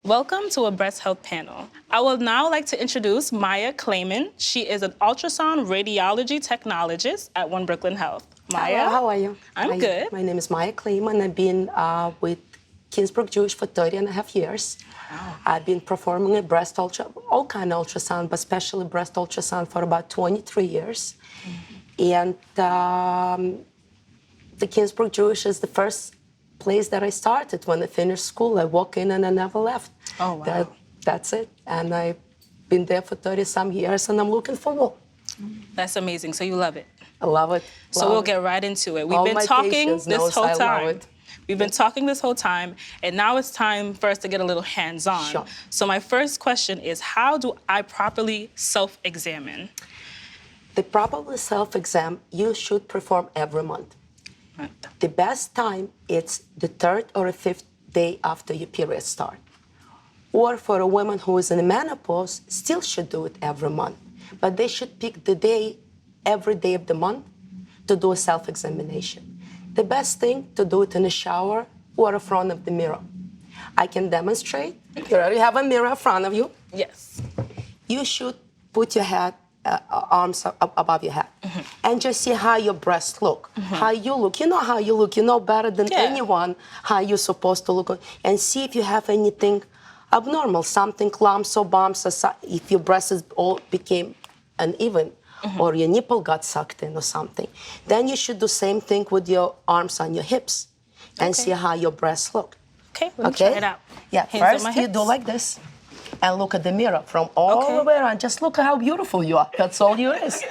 Welcome to a breast health panel. I would now like to introduce Maya Kleyman. She is an Ultrasound Radiology Technologist at One Brooklyn Health. Maya? Hello, how are you? I'm good. My name is Maya Kleyman. I've been with Kingsbrook Jewish for 30.5 years. Wow. I've been performing a all kind of ultrasound, but especially breast ultrasound for about 23 years. And the Kingsbrook Jewish is the first place that I started. When I finished school, I walked in and I never left. Oh, wow. That's it. And I've been there for 30-some years, and I'm looking for more. That's amazing. So you love it. I love it. So we'll get right into it. We've been talking this whole time. We've been talking this whole time, and now it's time for us to get a little hands-on. Sure. So my first question is, how do I properly self-examine? The proper self-exam you should perform every month. Right. The best time is the 3rd or 5th day after your period start. Or for a woman who is in the menopause, still should do it every month. But they should pick the day, every day of the month, to do a self-examination. The best thing to do it in the shower or in front of the mirror. I can demonstrate. You already have a mirror in front of you. Yes. You should put your head, arms above your head, and just see how your breasts look, how you look. You know how you look. You know better than anyone how you're supposed to look. And see if you have anything abnormal, something lumps or bumps, or if your breasts all became uneven, or your nipple got sucked in or something. Then you should do the same thing with your arms on your hips and see how your breasts look. Okay, let me try it out. Yeah, Hands first you do like this and look at the mirror from all the way around. Just look at how beautiful you are. That's all you is.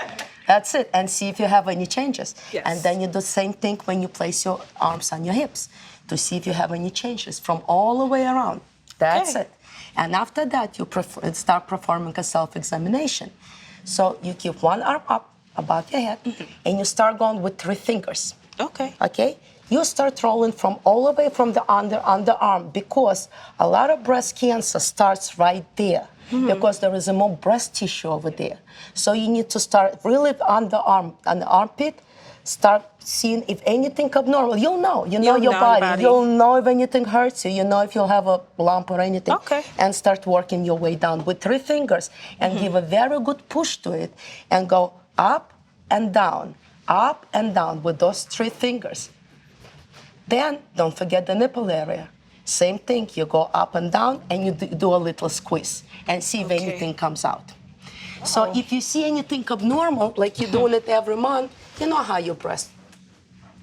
That's it. And see if you have any changes. Yes. And then you do the same thing when you place your arms on your hips to see if you have any changes from all the way around. That's it. And after that, you start performing a self-examination. So you keep one arm up above your head, and you start going with 3 fingers. Okay. Okay? You start rolling from all the way from the underarm, because a lot of breast cancer starts right there, because there is a more breast tissue over there. So you need to start really on the armpit, start seeing if anything abnormal. You'll know. You know your body. You'll know if anything hurts you. You know if you'll have a lump or anything. Okay. And start working your way down with 3 fingers and give a very good push to it and go up and down with those 3 fingers. Then don't forget the nipple area. Same thing. You go up and down and you do a little squeeze and see if anything comes out. So if you see anything abnormal, like you're doing it every month, you know how your breast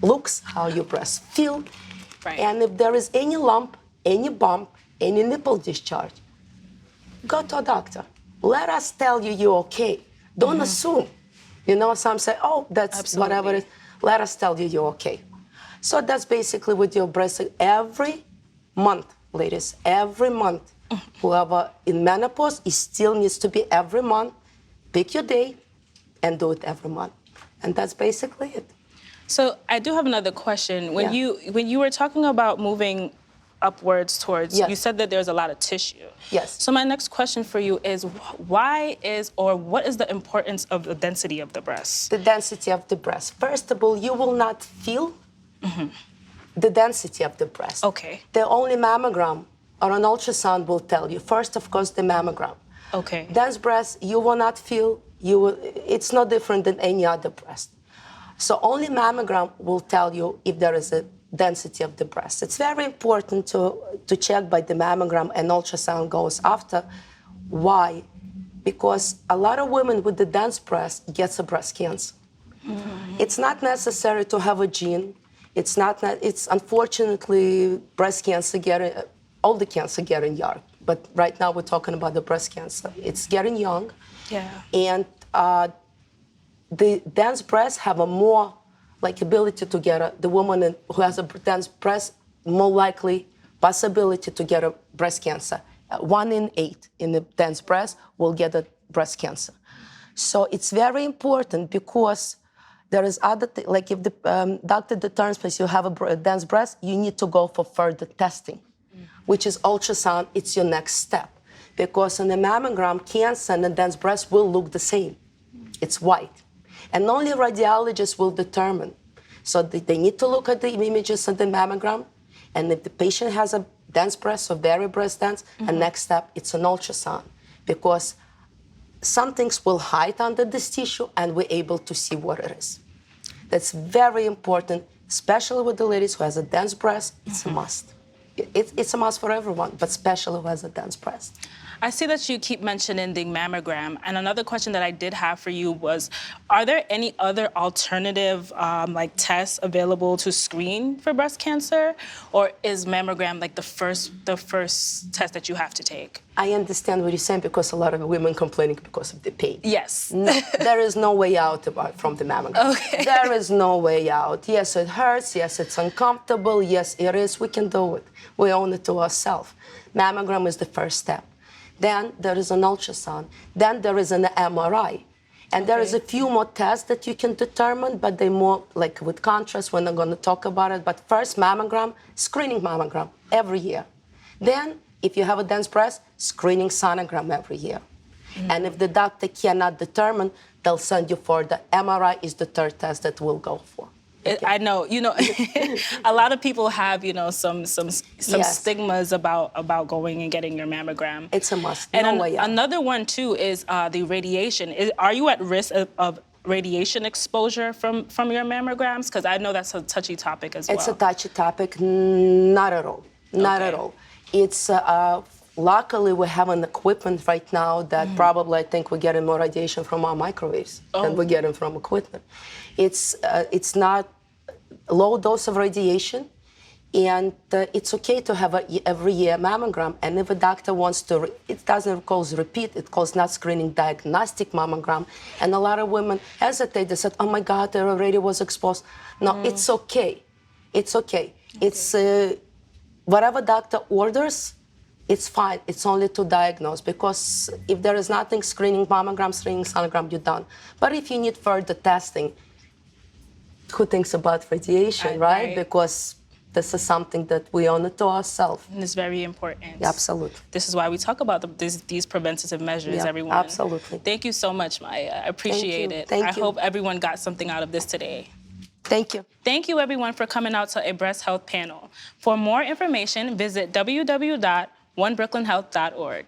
looks, how your breast feel. Right. And if there is any lump, any bump, any nipple discharge, go to a doctor. Let us tell you you're okay. Don't assume. You know, some say, oh, that's whatever it is. Let us tell you you're okay. So that's basically with your breast. Every month, ladies, every month. Whoever in menopause, it still needs to be every month. Pick your day and do it every month. And that's basically it. So I do have another question. When you were talking about moving upwards towards, you said that there's a lot of tissue. Yes. So my next question for you is, what is the importance of the density of the breast? The density of the breast. First of all, you will not feel the density of the breast. Okay. The only mammogram or an ultrasound will tell you. First, of course, the mammogram. Okay. Dense breast, you will not feel. It's no different than any other breast. So only mammogram will tell you if there is a density of the breast. It's very important to check by the mammogram, and ultrasound goes after. Why? Because a lot of women with the dense breast gets a breast cancer. It's not necessary to have a gene. It's unfortunately breast cancer all the cancer getting young. But right now we're talking about the breast cancer. It's getting young. Yeah. And the dense breasts have a more ability to get the woman who has a dense breast, more likely possibility to get a breast cancer. 1 in 8 in the dense breast will get a breast cancer. So it's very important, because there is other like if the doctor determines you have a dense breast, you need to go for further testing, which is ultrasound. It's your next step, because on the mammogram, cancer and the dense breast will look the same. It's white. And only radiologists will determine. So they need to look at the images of the mammogram, and if the patient has a dense breast, so very breast dense, and next step, it's an ultrasound, because some things will hide under this tissue, and we're able to see what it is. That's very important, especially with the ladies who has a dense breast. It's a must. It's a must for everyone, but especially who has a dense breast. I see that you keep mentioning the mammogram, and another question that I did have for you was, are there any other alternative like tests available to screen for breast cancer, or is mammogram like the first test that you have to take? I understand what you're saying, because a lot of women complaining because of the pain. Yes. No, there is no way out from the mammogram. Okay. There is no way out. Yes, it hurts. Yes, it's uncomfortable. Yes, it is. We can do it. We own it to ourselves. Mammogram is the first step. Then there is an ultrasound. Then there is an MRI. And there is a few more tests that you can determine, but they're more like with contrast. We're not going to talk about it. But first, mammogram, screening mammogram every year. Then, if you have a dense breast, screening sonogram every year. And if the doctor cannot determine, they'll send you for the MRI is the third test that we'll go for. I know, a lot of people have, some stigmas about going and getting your mammogram. It's a must. And no way out. Another one too is the radiation. Are you at risk of radiation exposure from your mammograms? Because I know that's a touchy topic as well. It's a touchy topic. Not at all. Not at all. It's luckily we have an equipment right now that probably I think we're getting more radiation from our microwaves than we're getting from equipment. It's not a low dose of radiation, and it's okay to have every year mammogram. And if a doctor wants to, it doesn't call repeat, it calls not screening, diagnostic mammogram. And a lot of women hesitate. They said, oh my God, I already was exposed. No, it's okay. It's okay. It's whatever doctor orders, it's fine. It's only to diagnose, because if there is nothing, screening mammogram, screening sonogram, you're done. But if you need further testing, who thinks about radiation, right? Because this is something that we own it to ourselves. And it's very important. Yeah, absolutely. This is why we talk about these preventative measures, everyone. Absolutely. Thank you so much, Maya. I appreciate it. Thank you. I hope everyone got something out of this today. Thank you. Thank you, everyone, for coming out to a breast health panel. For more information, visit www.onebrooklynhealth.org.